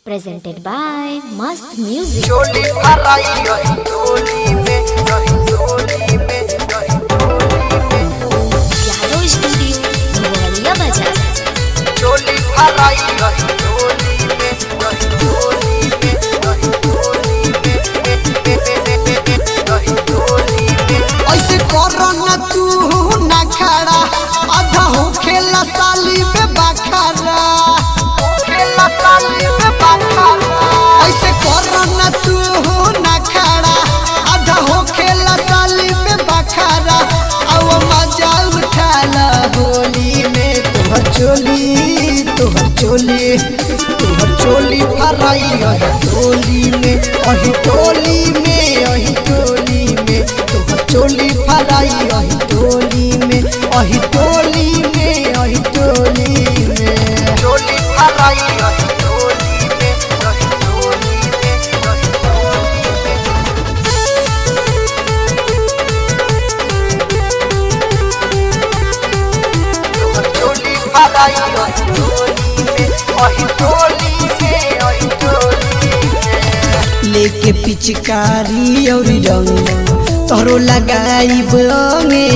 presented by Mast Music. चोली fry रही चोली में रही चोली में रही चोली में यादव स्टूडियो धोलिया बाजार। चोली फराई रही चोली में रही चोली में रही चोली में रही चोली में ऐसे करो ना तू ना खड़ा आधा हो खेला साली में बाखरा खेला साली में बाखरा ऐसे करो ना तू ना खड़ा आधा हो खेला साली में बाखरा अब मजा उठाला होली में तोहर चोली तोहर चोली फराई रही टोली में अही टोली में अही टोली में तोहर चोली फराई रही टोली में अही टोली में अही टोली में चोली फराई रही टोली में रही टोली में रही टोली में तोहर चोली फराई रही टोली में अही टोली में अही टोली में लेके पिचकारी और रंग तोहरो लगाई बंगे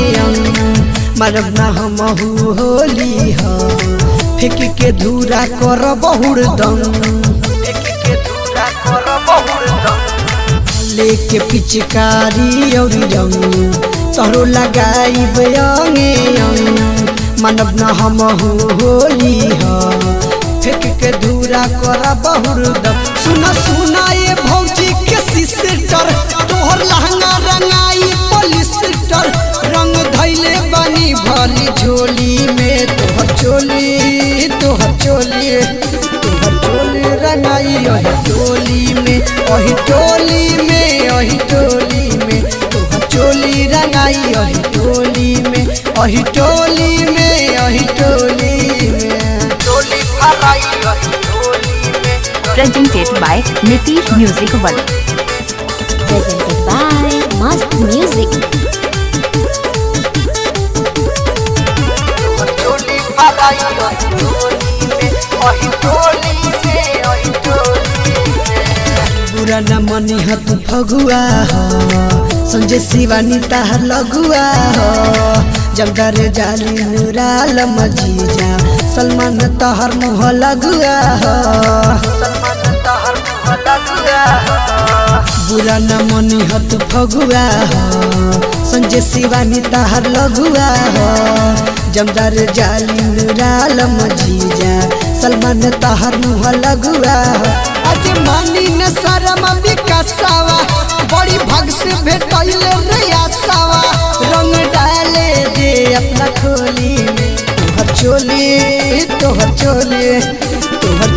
मारब ना हम होली ह फेंक के धूरा कर बहुर दम फेंक के धूरा कर बहुर दम लेके पिचकारी और रंग तोहरो लगाई बंगे मानब ना हम होली ह फेंक के धूरा कर बहुर दम सुना सुना ये भौजी के सिस्टर तोहर लहंगा रंगाई पॉलिस्टर रंग धैले बनी भली झोली में तोहर चोली रंगाई अही टोली में अही टोली में अही टोली में तोहर चोली रंगाई अही टोली में अही टोली में अही टोली में चोली फराई अही टोली में presented by Nitish Music World. Presented by Mast Music. चोली फराई रही टोली में अही टोली में अही टोली में बुरा न मनी हत फगुआ हो संजय शिवानी ताहर लगुआ हो जमदार जाली नूराल मजीजा सलमान ताहर मुँह लगुआ हो सलमान ताहर मुँह लगुआ हो बुरा न मनी हत फगुआ हो संजय शिवानी ताहर लगुआ हो जमदार जाली नूराल मजीजा सलमान ताहर मुँह लगुआ हो आज मानी न शरम विकासावा बड़ी भग से भेटल रे आसावा रंग डाले दे अपना खोली में तोहर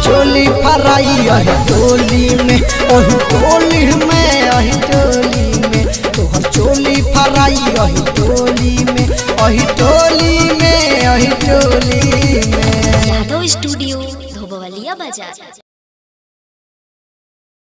चोली फराई अही टोली में अही टोली में अही टोली में तोहर चोली फराई अही टोली में अही टोली